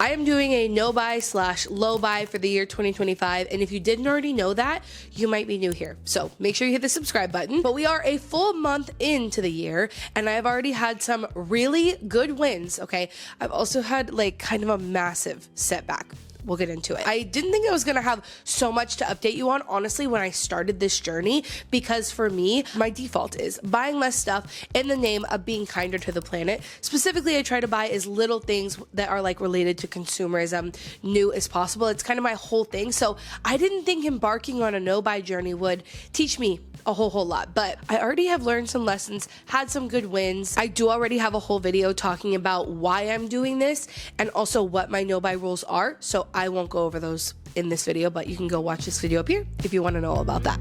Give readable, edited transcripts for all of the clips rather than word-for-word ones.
I am doing a no buy / low buy for the year 2025. And if you didn't already know that, you might be new here. So make sure you hit the subscribe button. But we are a full month into the year and I've already had some really good wins. Okay. I've also had like kind of a massive setback. We'll get into it. I didn't think I was gonna have so much to update you on, honestly, when I started this journey, because for me, my default is buying less stuff in the name of being kinder to the planet. Specifically, I try to buy as little things that are like related to consumerism new as possible. It's kind of my whole thing. So I didn't think embarking on a no-buy journey would teach me a whole lot, but I already have learned some lessons, had some good wins. I do already have a whole video talking about why I'm doing this and also what my no-buy rules are. So I won't go over those in this video, but you can go watch this video up here if you want to know all about that.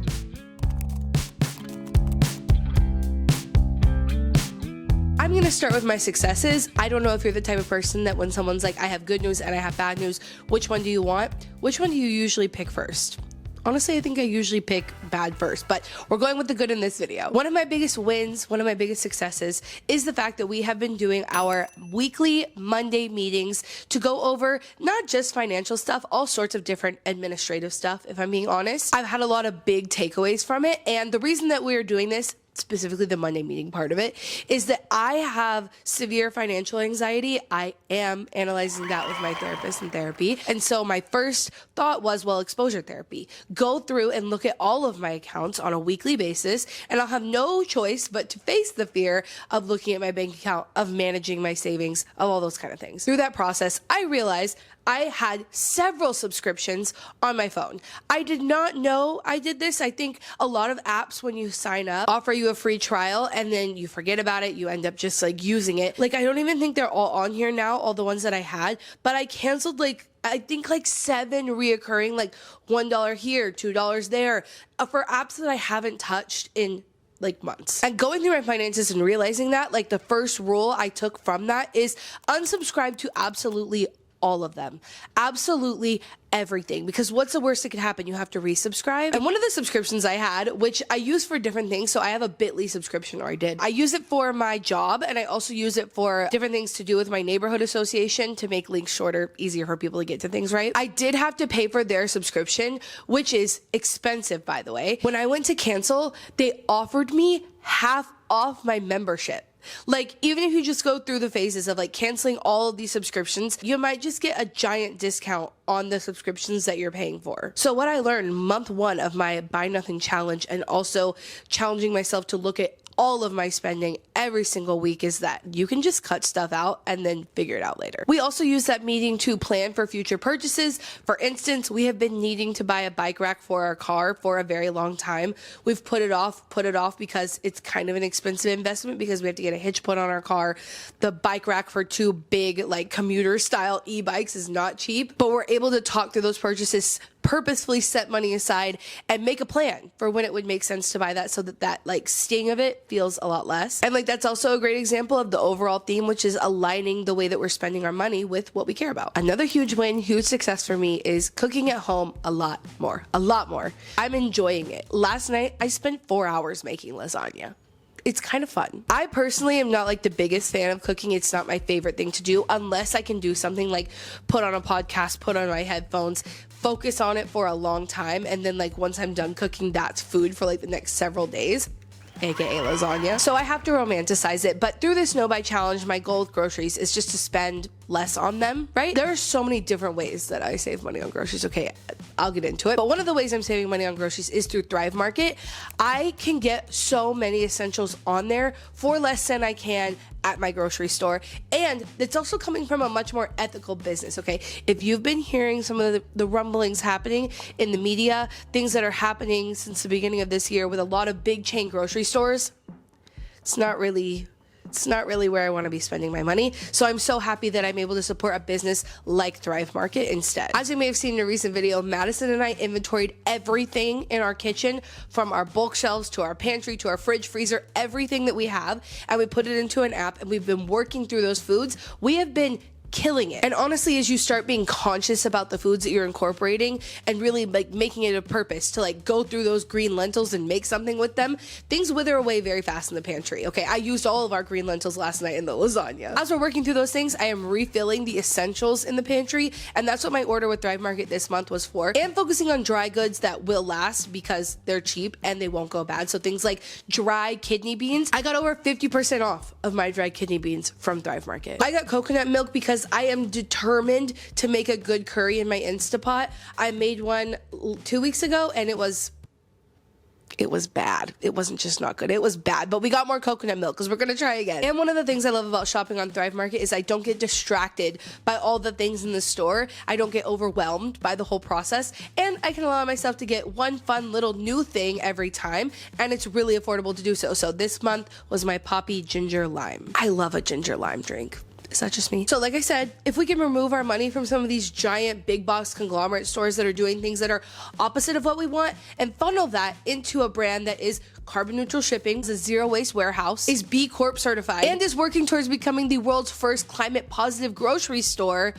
I'm gonna start with my successes. I don't know if you're the type of person that when someone's like, I have good news and I have bad news, which one do you want? Which one do you usually pick first? Honestly, I think I usually pick bad first, but we're going with the good in this video. One of my biggest wins, one of my biggest successes is the fact that we have been doing our weekly Monday meetings to go over not just financial stuff, all sorts of different administrative stuff, if I'm being honest. I've had a lot of big takeaways from it, and the reason that we are doing this, specifically the Monday meeting part of it, is that I have severe financial anxiety. I am analyzing that with my therapist in therapy. And so my first thought was, well, exposure therapy. Go through and look at all of my accounts on a weekly basis, and I'll have no choice but to face the fear of looking at my bank account, of managing my savings, of all those kind of things. Through that process, I realized I had several subscriptions on my phone. I did not know I did this. I think a lot of apps, when you sign up, offer you a free trial and then you forget about it. You end up just like using it. Like, I don't even think they're all on here now, all the ones that I had, but I canceled like, I think like 7 reoccurring, like $1 here, $2 there, for apps that I haven't touched in like months. And going through my finances and realizing that, like, the first rule I took from that is unsubscribe to absolutely all of them. Absolutely everything. Because what's the worst that could happen? You have to resubscribe. And one of the subscriptions I had, which I use for different things, so I have a Bitly subscription, or I did. I use it for my job, and I also use it for different things to do with my neighborhood association to make links shorter, easier for people to get to things, right? I did have to pay for their subscription, which is expensive, by the way. When I went to cancel, they offered me half off my membership. Like, even if you just go through the phases of like canceling all of these subscriptions, you might just get a giant discount on the subscriptions that you're paying for. So what I learned month 1 of my Buy Nothing challenge, and also challenging myself to look at all of my spending every single week, is that you can just cut stuff out and then figure it out later. We also use that meeting to plan for future purchases. For instance, we have been needing to buy a bike rack for our car for a very long time. We've put it off because it's kind of an expensive investment, because we have to get a hitch put on our car. The bike rack for 2 big like commuter style e-bikes is not cheap, but we're able to talk through those purchases, purposefully set money aside, and make a plan for when it would make sense to buy that, so that that like sting of it feels a lot less. And like, that's also a great example of the overall theme, which is aligning the way that we're spending our money with what we care about. Another huge win, huge success for me, is cooking at home a lot more. I'm enjoying it. Last night I spent 4 hours making lasagna. It's kind of fun. I personally am not like the biggest fan of cooking. It's not my favorite thing to do, unless I can do something like put on a podcast, put on my headphones, focus on it for a long time, and then like once I'm done cooking, that's food for like the next several days, aka lasagna. So I have to romanticize it. But through this no buy challenge, my goal with groceries is just to spend less on them, right? There are so many different ways that I save money on groceries. Okay, I'll get into it. But one of the ways I'm saving money on groceries is through Thrive Market. I can get so many essentials on there for less than I can at my grocery store. And it's also coming from a much more ethical business, okay? If you've been hearing some of the rumblings happening in the media, things that are happening since the beginning of this year with a lot of big chain grocery stores, it's not really where I want to be spending my money. So I'm so happy that I'm able to support a business like Thrive Market instead. As you may have seen in a recent video, Madison and I inventoried everything in our kitchen, from our bulk shelves to our pantry to our fridge, freezer, everything that we have, and we put it into an app, and we've been working through those foods. We have been killing it. And honestly, as you start being conscious about the foods that you're incorporating and really like making it a purpose to like go through those green lentils and make something with them, things wither away very fast in the pantry. Okay, I used all of our green lentils last night in the lasagna. As we're working through those things, I am refilling the essentials in the pantry, and that's what my order with Thrive Market this month was for. And focusing on dry goods that will last because they're cheap and they won't go bad. So things like dry kidney beans. I got over 50% off of my dried kidney beans from Thrive Market. I got coconut milk because I am determined to make a good curry in my Instapot. I made one 2 weeks ago and it was bad. It wasn't just not good. It was bad. But we got more coconut milk because we're going to try again. And one of the things I love about shopping on Thrive Market is I don't get distracted by all the things in the store. I don't get overwhelmed by the whole process. And I can allow myself to get one fun little new thing every time. And it's really affordable to do so. So this month was my Poppy Ginger Lime. I love a ginger lime drink. Is that just me? So like I said, if we can remove our money from some of these giant big box conglomerate stores that are doing things that are opposite of what we want and funnel that into a brand that is carbon neutral shipping, is a zero waste warehouse, is B Corp certified, and is working towards becoming the world's first climate positive grocery store,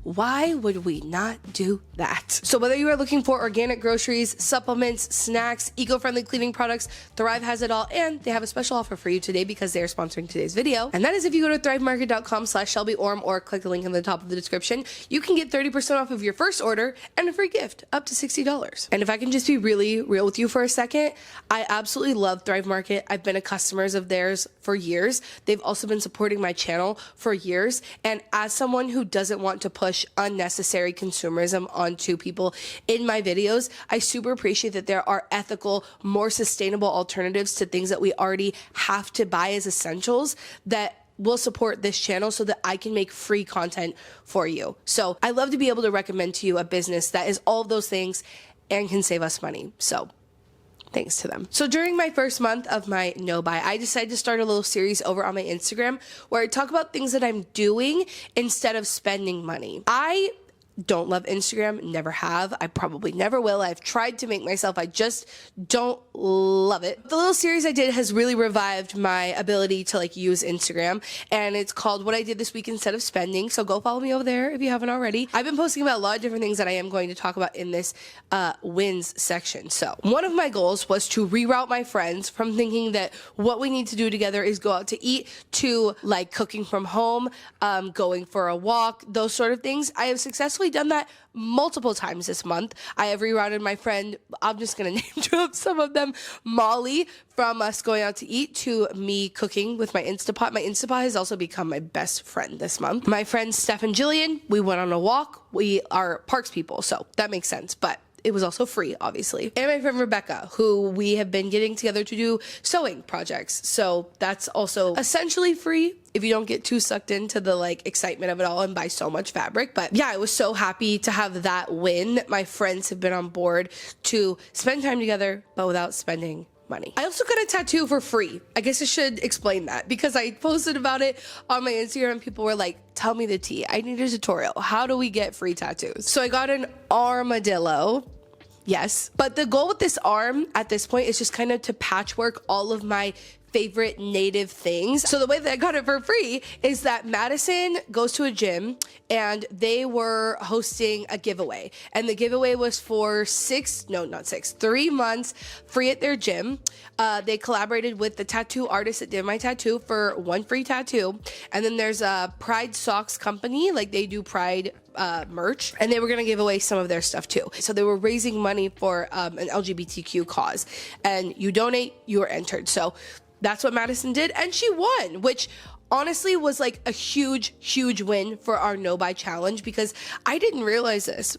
why would we not do that? So whether you are looking for organic groceries, supplements, snacks, eco-friendly cleaning products, Thrive has it all, and they have a special offer for you today because they are sponsoring today's video. And that is if you go to thrivemarket.com/ShelbyOrm or click the link in the top of the description, you can get 30% off of your first order and a free gift up to $60. And if I can just be really real with you for a second, I absolutely love Thrive Market. I've been a customer of theirs for years. They've also been supporting my channel for years. And as someone who doesn't want to push unnecessary consumerism onto people in my videos, I super appreciate that there are ethical, more sustainable alternatives to things that we already have to buy as essentials that will support this channel so that I can make free content for you. So I love to be able to recommend to you a business that is all of those things and can save us money. So thanks to them. So during my first month of my no buy, I decided to start a little series over on my Instagram where I talk about things that I'm doing instead of spending money. I don't love Instagram, never have. I probably never will. I've tried to make myself, I just don't love it. The little series I did has really revived my ability to like use Instagram, and it's called What I Did This Week Instead of Spending. So go follow me over there if you haven't already. I've been posting about a lot of different things that I am going to talk about in this wins section. So one of my goals was to reroute my friends from thinking that what we need to do together is go out to eat to like cooking from home, going for a walk, those sort of things. I have successfully done that multiple times this month. I have rerouted my friend, I'm just gonna name drop some of them, Molly, from us going out to eat to me cooking with my Instapot. My Instapot has also become my best friend this month. My friends Steph and Jillian, we went on a walk. We are parks people, so that makes sense, but it was also free, obviously. And my friend Rebecca, who we have been getting together to do sewing projects. So that's also essentially free if you don't get too sucked into the like excitement of it all and buy so much fabric. But yeah, I was so happy to have that win. My friends have been on board to spend time together, but without spending money. I also got a tattoo for free. I guess I should explain that because I posted about it on my Instagram and people were like, tell me the tea. I need a tutorial. How do we get free tattoos? So I got an armadillo. Yes. But the goal with this arm at this point is just kind of to patchwork all of my favorite native things. So the way that I got it for free is that Madison goes to a gym and they were hosting a giveaway. And the giveaway was for 3 months free at their gym. They collaborated with the tattoo artist that did my tattoo for one free tattoo. And then there's a Pride Socks company, like they do Pride merch, and they were going to give away some of their stuff too. So they were raising money for an LGBTQ cause, and you donate, you are entered. So that's what Madison did, and she won, which honestly was like a huge win for our no buy challenge because I didn't realize this,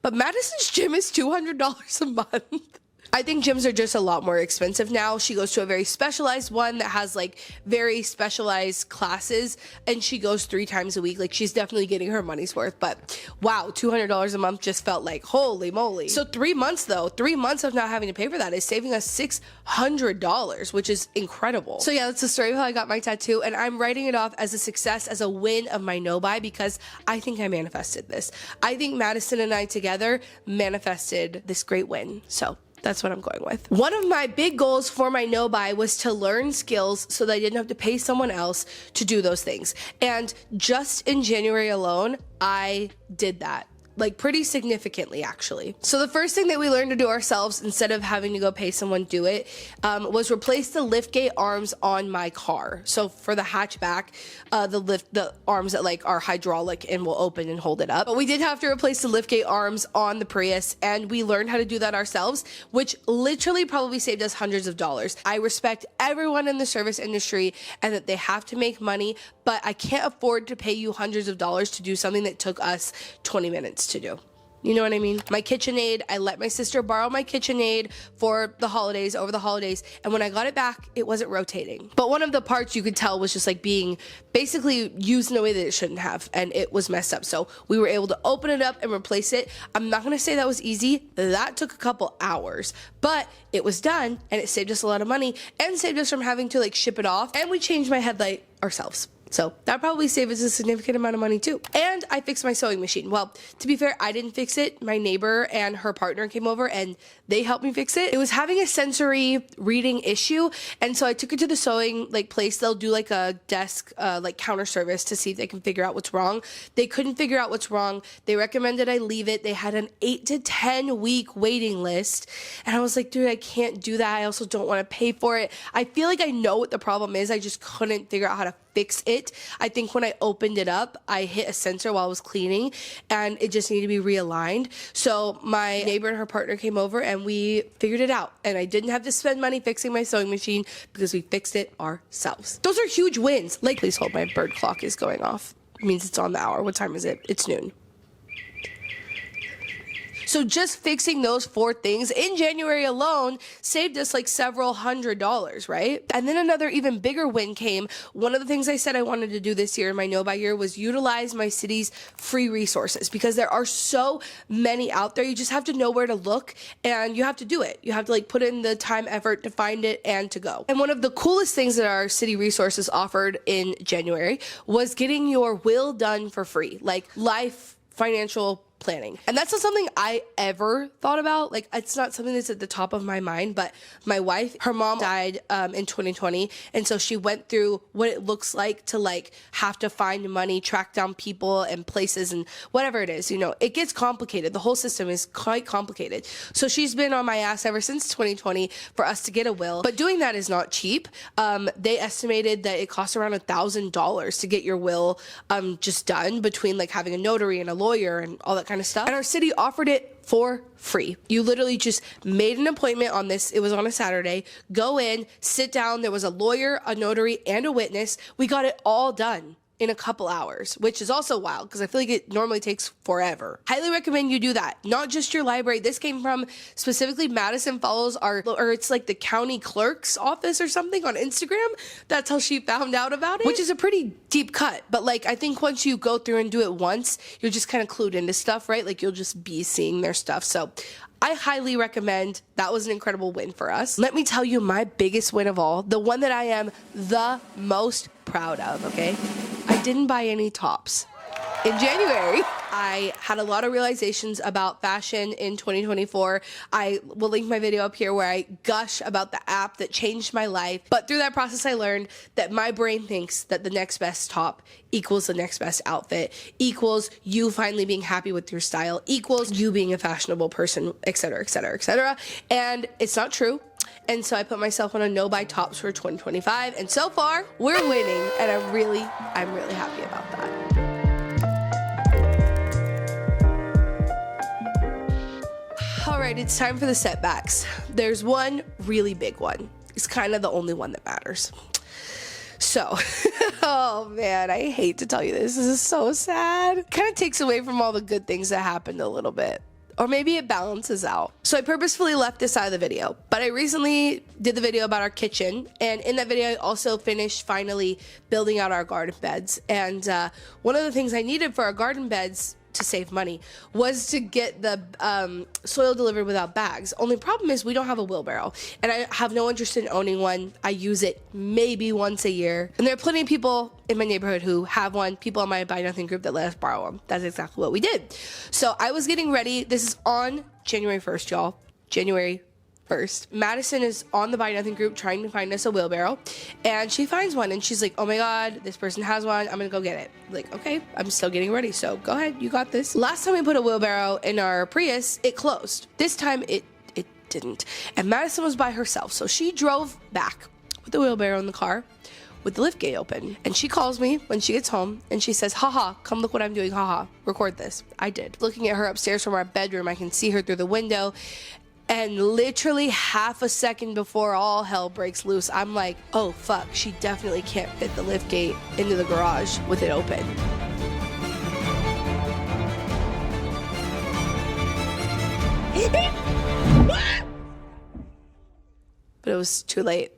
but Madison's gym is $200 a month. I think gyms are just a lot more expensive now. She goes to a very specialized one that has like very specialized classes, and she goes 3 times a week. Like she's definitely getting her money's worth. But wow, $200 a month just felt like holy moly. So 3 months though, 3 months of not having to pay for that is saving us $600, which is incredible. So yeah, that's the story of how I got my tattoo, and I'm writing it off as a success, as a win of my no buy because I think I manifested this. I think Madison and I together manifested this great win. So That's what I'm going with. One of my big goals for my no buy was to learn skills so that I didn't have to pay someone else to do those things. And just in January alone, I did that. Like pretty significantly, actually. So the first thing that we learned to do ourselves instead of having to go pay someone to do it was replace the liftgate arms on my car. So for the hatchback, the arms that like are hydraulic and will open and hold it up. But we did have to replace the liftgate arms on the Prius, and we learned how to do that ourselves, which literally probably saved us hundreds of dollars. I respect everyone in the service industry and that they have to make money, but I can't afford to pay you hundreds of dollars to do something that took us 20 minutes to do. You know what I mean? My KitchenAid, I let my sister borrow my KitchenAid for the holidays, over the holidays, and when I got it back, it wasn't rotating. But one of the parts you could tell was just like being basically used in a way that it shouldn't have, and it was messed up. So we were able to open it up and replace it. I'm not gonna say that was easy. That took a couple hours, but it was done, and it saved us a lot of money and saved us from having to like ship it off, and we changed my headlight ourselves. So that probably saved us a significant amount of money too. And I fixed my sewing machine. Well, to be fair, I didn't fix it. My neighbor and her partner came over and they helped me fix it. It was having a sensory reading issue. And so I took it to the sewing place. They'll do like a desk, like counter service to see if they can figure out what's wrong. They couldn't figure out what's wrong. They recommended I leave it. They had an 8 to 10 week waiting list. And I was like, dude, I can't do that. I also don't want to pay for it. I feel like I know what the problem is. I just couldn't figure out how to fix it. I think when I opened it up, I hit a sensor while I was cleaning and it just needed to be realigned. So my neighbor and her partner came over and we figured it out. And I didn't have to spend money fixing my sewing machine because we fixed it ourselves. Those are huge wins. Like, please hold, my bird clock is going off. It means it's on the hour. What time is it? It's noon. So just fixing those 4 things in January alone saved us like several $100s, right? And then another even bigger win came. One of the things I said I wanted to do this year in my no buy year was utilize my city's free resources, because there are so many out there. You just have to know where to look and you have to do it. You have to like put in the time, effort to find it and to go. And one of the coolest things that our city resources offered in January was getting your will done for free, like life financial planning. And that's not something I ever thought about. Like, it's not something that's at the top of my mind, but my wife, her mom died in 2020. And so she went through what it looks like to like have to find money, track down people and places and whatever it is, you know, it gets complicated. The whole system is quite complicated. So she's been on my ass ever since 2020 for us to get a will. But doing that is not cheap. They estimated that it costs around $1,000 to get your will just done, between like having a notary and a lawyer and all that kind of stuff. And our city offered it for free. You literally just made an appointment on this. It was on a Saturday. Go in, sit down. There was a lawyer, a notary, and a witness. We got it all done in a couple hours, which is also wild because I feel like it normally takes forever. Highly recommend you do that. Not just your library. This came from specifically Madison follows or it's like the county clerk's office or something on Instagram. That's how she found out about it, which is a pretty deep cut. But like, I think once you go through and do it once, you're just kind of clued into stuff, right? Like you'll just be seeing their stuff. So I highly recommend. That was an incredible win for us. Let me tell you my biggest win of all, the one that I am the most proud of, okay? I didn't buy any tops. In January, I had a lot of realizations about fashion in 2024. I will link my video up here where I gush about the app that changed my life. But through that process, I learned that my brain thinks that the next best top equals the next best outfit, equals you finally being happy with your style, equals you being a fashionable person, etc., etc., etc. And it's not true. And so I put myself on a no buy tops for 2025. And so far, we're winning. And I'm really happy about that. All right, it's time for the setbacks. There's one really big one. It's kind of the only one that matters. So, oh man, I hate to tell you this. This is so sad. Kind of takes away from all the good things that happened a little bit. Or maybe it balances out. So I purposefully left this out of the video, but I recently did the video about our kitchen, and in that video I also finished finally building out our garden beds. And one of the things I needed for our garden beds to save money was to get the soil delivered without bags. Only problem is we don't have a wheelbarrow, and I have no interest in owning one. I use it maybe once a year, and there are plenty of people in my neighborhood who have one, people on my Buy Nothing group that let us borrow them. That's exactly what we did. So I was getting ready. This is on January 1st, y'all. January first. Madison is on the Buy Nothing group trying to find us a wheelbarrow, and she finds one, and she's like, oh my god, this person has one, I'm gonna go get it. Like, okay, I'm still getting ready, so go ahead, you got this. Last time we put a wheelbarrow in our Prius, it closed. This time it didn't, and Madison was by herself, so she drove back with the wheelbarrow in the car with the liftgate open, and she calls me when she gets home, and she says, haha, come look what I'm doing, haha, record this. I did. Looking at her upstairs from our bedroom, I can see her through the window, and literally half a second before all hell breaks loose, I'm like, oh fuck, she definitely can't fit the liftgate into the garage with it open. But it was too late.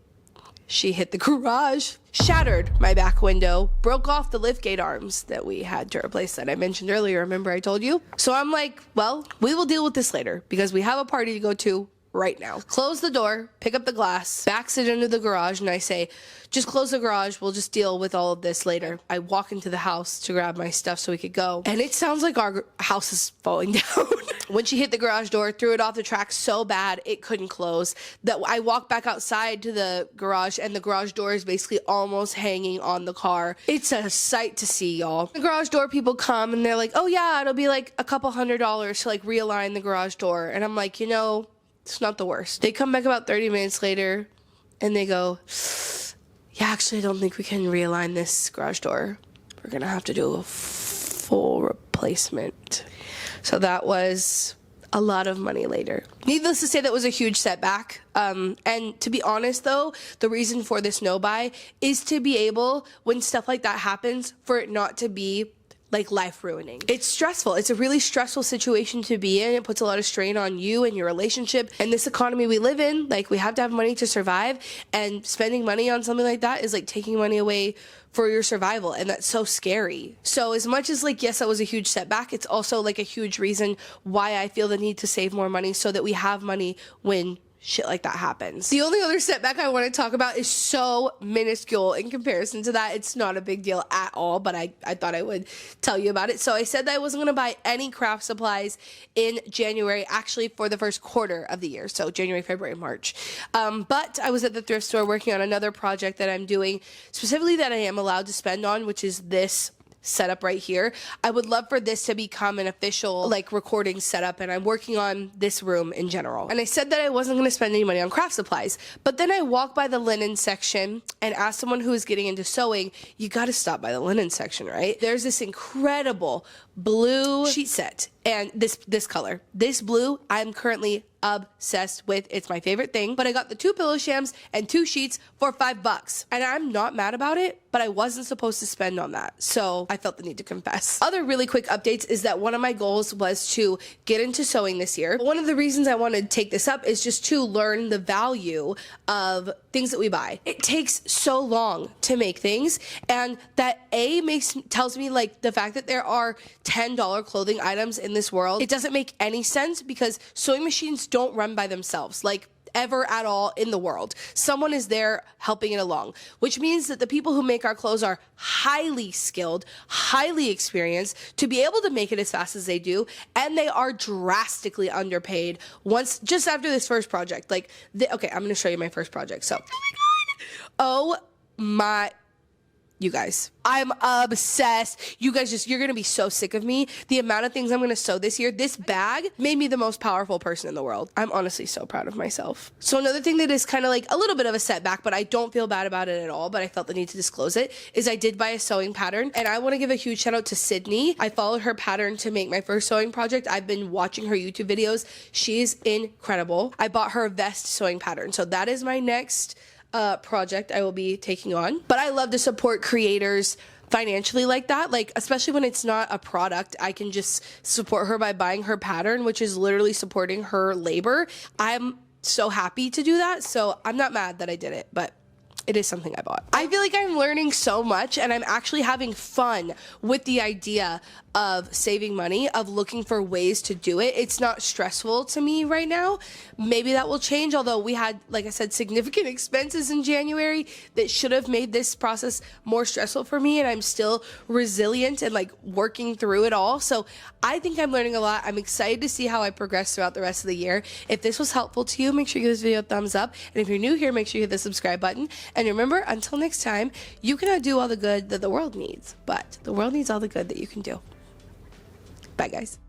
She hit the garage, shattered my back window, broke off the liftgate arms that we had to replace that I mentioned earlier. Remember I told you? So I'm like, well, we will deal with this later because we have a party to go to right now. Close the door, pick up the glass, backs it into the garage, and I say, just close the garage, we'll just deal with all of this later. I walk into the house to grab my stuff so we could go, and it sounds like our house is falling down. When she hit the garage door, threw it off the track so bad it couldn't close, that I walked back outside to the garage, and the garage door is basically almost hanging on the car. It's a sight to see, y'all. The garage door people come, and they're like, oh yeah, it'll be like a couple $100 to like realign the garage door, and I'm like, you know, it's not the worst. They come back about 30 minutes later, and they go, yeah, actually, I don't think we can realign this garage door. We're gonna have to do a full replacement. So that was a lot of money later. Needless to say, that was a huge setback. And to be honest, though, the reason for this no buy is to be able, when stuff like that happens, for it not to be like life ruining. It's stressful. It's a really stressful situation to be in. It puts a lot of strain on you and your relationship. And this economy we live in, like, we have to have money to survive, and spending money on something like that is like taking money away for your survival, and that's so scary. So as much as, like, yes, that was a huge setback, it's also like a huge reason why I feel the need to save more money so that we have money when shit like that happens. The only other setback I want to talk about is so minuscule in comparison to that. It's not a big deal at all, but I thought I would tell you about it. So I said that I wasn't going to buy any craft supplies in January, actually for the first quarter of the year, so January, February, March. But I was at the thrift store working on another project that I'm doing, specifically that I am allowed to spend on, which is this setup right here. I would love for this to become an official like recording setup, and I'm working on this room in general. And I said that I wasn't going to spend any money on craft supplies, but then I walked by the linen section and asked someone who was getting into sewing, you got to stop by the linen section, right? There's this incredible blue sheet set, and this color, this blue, I'm currently obsessed with. It's my favorite thing. But I got the 2 pillow shams and 2 sheets for $5, and I'm not mad about it, but I wasn't supposed to spend on that, so I felt the need to confess. Other really quick updates is that one of my goals was to get into sewing this year. One of the reasons I wanted to take this up is just to learn the value of things that we buy. It takes so long to make things, and that tells me, like, the fact that there are $10 clothing items in this world, it doesn't make any sense, because sewing machines don't run by themselves, like, ever at all in the world. Someone is there helping it along, which means that the people who make our clothes are highly skilled, highly experienced to be able to make it as fast as they do, and they are drastically underpaid once, just after this first project. Like, okay, I'm gonna show you my first project. So, oh my, you guys, I'm obsessed. You guys you're gonna be so sick of me. The amount of things I'm gonna sew this year, this bag made me the most powerful person in the world. I'm honestly so proud of myself. So another thing that is kind of like a little bit of a setback, but I don't feel bad about it at all, but I felt the need to disclose it, is I did buy a sewing pattern, and I wanna give a huge shout out to Sydney. I followed her pattern to make my first sewing project. I've been watching her YouTube videos. She's incredible. I bought her a vest sewing pattern. So that is my next project I will be taking on. But I love to support creators financially like that, like, especially when it's not a product. I can just support her by buying her pattern, which is literally supporting her labor. I'm so happy to do that, so I'm not mad that I did it, but It is something I bought. I feel like I'm learning so much, and I'm actually having fun with the idea of saving money, of looking for ways to do it. It's not stressful to me right now. Maybe that will change, although we had, like I said, significant expenses in January that should have made this process more stressful for me, and I'm still resilient and like working through it all. So I think I'm learning a lot. I'm excited to see how I progress throughout the rest of the year. If this was helpful to you, make sure you give this video a thumbs up. And if you're new here, make sure you hit the subscribe button. And remember, until next time, you cannot do all the good that the world needs, but the world needs all the good that you can do. Bye, guys.